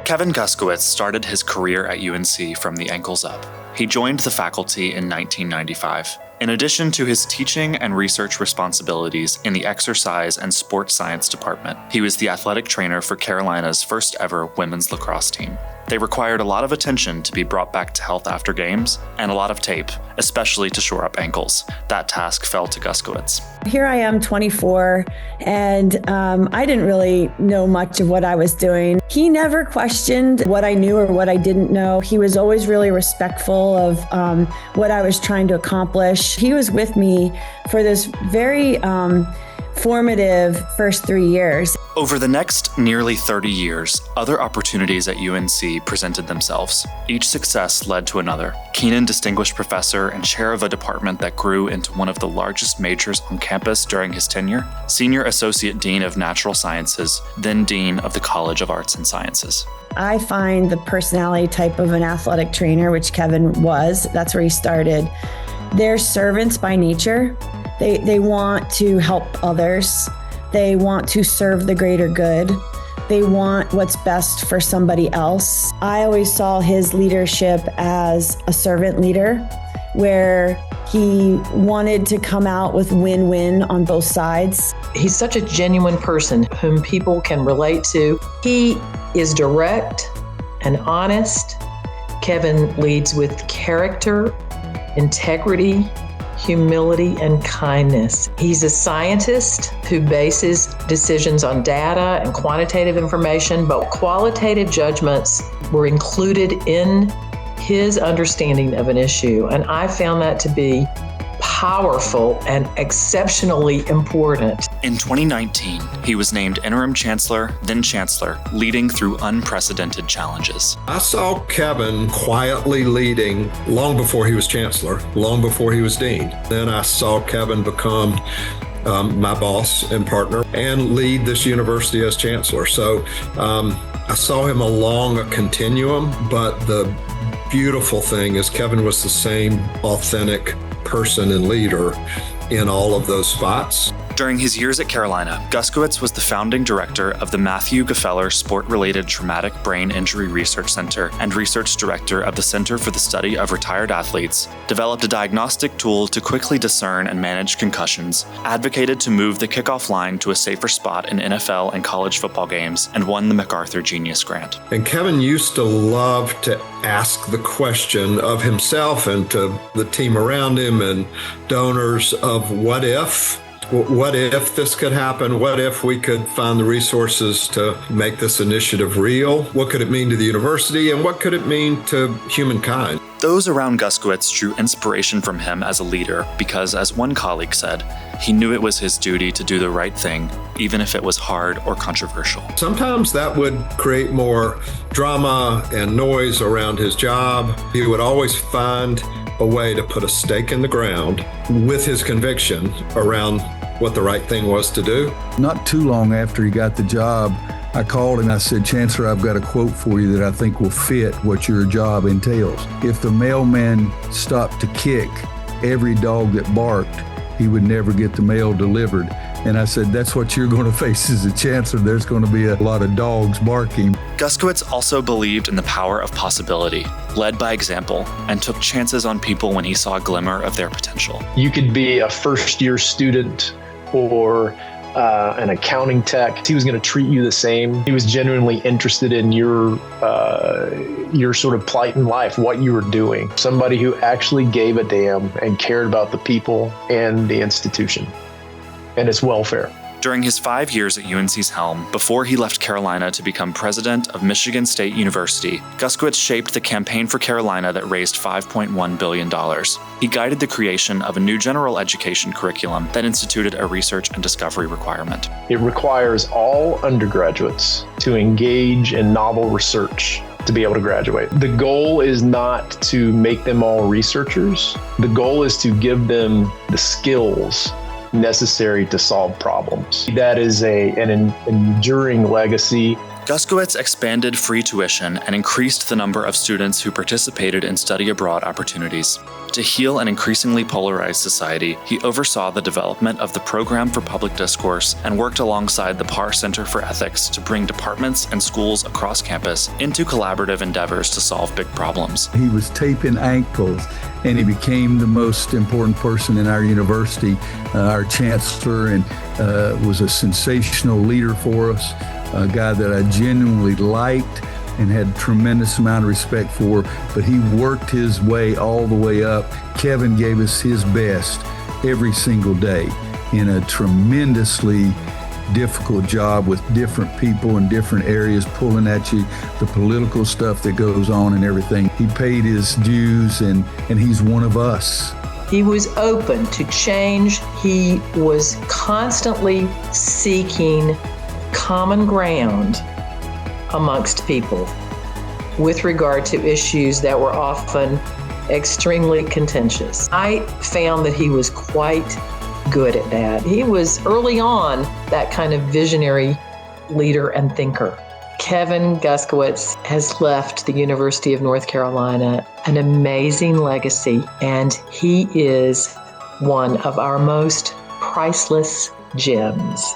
Kevin Guskiewicz started his career at UNC from the ankles up. He joined the faculty in 1995. In addition to his teaching and research responsibilities in the exercise and sports science department, he was the athletic trainer for Carolina's first ever women's lacrosse team. They required a lot of attention to be brought back to health after games, and a lot of tape, especially to shore up ankles. That task fell to Guskiewicz. Here I am, 24, and I didn't really know much of what I was doing. He never questioned what I knew or what I didn't know. He was always really respectful of what I was trying to accomplish. He was with me for this very formative first 3 years. Over the next nearly 30 years, other opportunities at UNC presented themselves. Each success led to another. Keenan Distinguished Professor and chair of a department that grew into one of the largest majors on campus during his tenure, Senior Associate Dean of Natural Sciences, then Dean of the College of Arts and Sciences. I find the personality type of an athletic trainer, which Kevin was, that's where he started. They're servants by nature. They want to help others. They want to serve the greater good. They want what's best for somebody else. I always saw his leadership as a servant leader, where he wanted to come out with win-win on both sides. He's such a genuine person whom people can relate to. He is direct and honest. Kevin leads with character, integrity, humility, and kindness. He's a scientist who bases decisions on data and quantitative information, but qualitative judgments were included in his understanding of an issue. And I found that to be powerful and exceptionally important. In 2019, he was named interim chancellor, then chancellor, leading through unprecedented challenges. I saw Kevin quietly leading long before he was chancellor, long before he was dean. Then I saw Kevin become my boss and partner and lead this university as chancellor. So I saw him along a continuum, but the beautiful thing is Kevin was the same authentic person and leader in all of those spots. During his years at Carolina, Guskiewicz was the founding director of the Matthew Gefeller Sport-Related Traumatic Brain Injury Research Center and research director of the Center for the Study of Retired Athletes, developed a diagnostic tool to quickly discern and manage concussions, advocated to move the kickoff line to a safer spot in NFL and college football games, and won the MacArthur Genius Grant. And Kevin used to love to ask the question of himself and to the team around him and donors of what if? What if this could happen? What if we could find the resources to make this initiative real? What could it mean to the university? And what could it mean to humankind? Those around Guskiewicz drew inspiration from him as a leader because, as one colleague said, he knew it was his duty to do the right thing, even if it was hard or controversial. Sometimes that would create more drama and noise around his job. He would always find a way to put a stake in the ground with his conviction around what the right thing was to do. Not too long after he got the job, I called and I said, Chancellor, I've got a quote for you that I think will fit what your job entails. If the mailman stopped to kick every dog that barked, he would never get the mail delivered. And I said, that's what you're going to face as a chancellor. There's going to be a lot of dogs barking. Guskiewicz also believed in the power of possibility, led by example, and took chances on people when he saw a glimmer of their potential. You could be a first-year student or an accounting tech. He was going to treat you the same. He was genuinely interested in your sort of plight in life, what you were doing. Somebody who actually gave a damn and cared about the people and the institution and its welfare. During his 5 years at UNC's helm, before he left Carolina to become president of Michigan State University, Guskiewicz shaped the campaign for Carolina that raised $5.1 billion. He guided the creation of a new general education curriculum that instituted a research and discovery requirement. It requires all undergraduates to engage in novel research to be able to graduate. The goal is not to make them all researchers. The goal is to give them the skills necessary to solve problems. That is an enduring legacy. Guskiewicz expanded free tuition and increased the number of students who participated in study abroad opportunities. To heal an increasingly polarized society, he oversaw the development of the Program for Public Discourse and worked alongside the Parr Center for Ethics to bring departments and schools across campus into collaborative endeavors to solve big problems. He was taping ankles, and he became the most important person in our university, our chancellor, and was a sensational leader for us, a guy that I genuinely liked and had a tremendous amount of respect for, but he worked his way all the way up. Kevin gave us his best every single day in a tremendously difficult job with different people in different areas pulling at you, the political stuff that goes on and everything. He paid his dues, and he's one of us. He was open to change. He was constantly seeking common ground amongst people with regard to issues that were often extremely contentious. I found that he was quite good at that. He was early on that kind of visionary leader and thinker. Kevin Guskiewicz has left the University of North Carolina an amazing legacy, and he is one of our most priceless gems.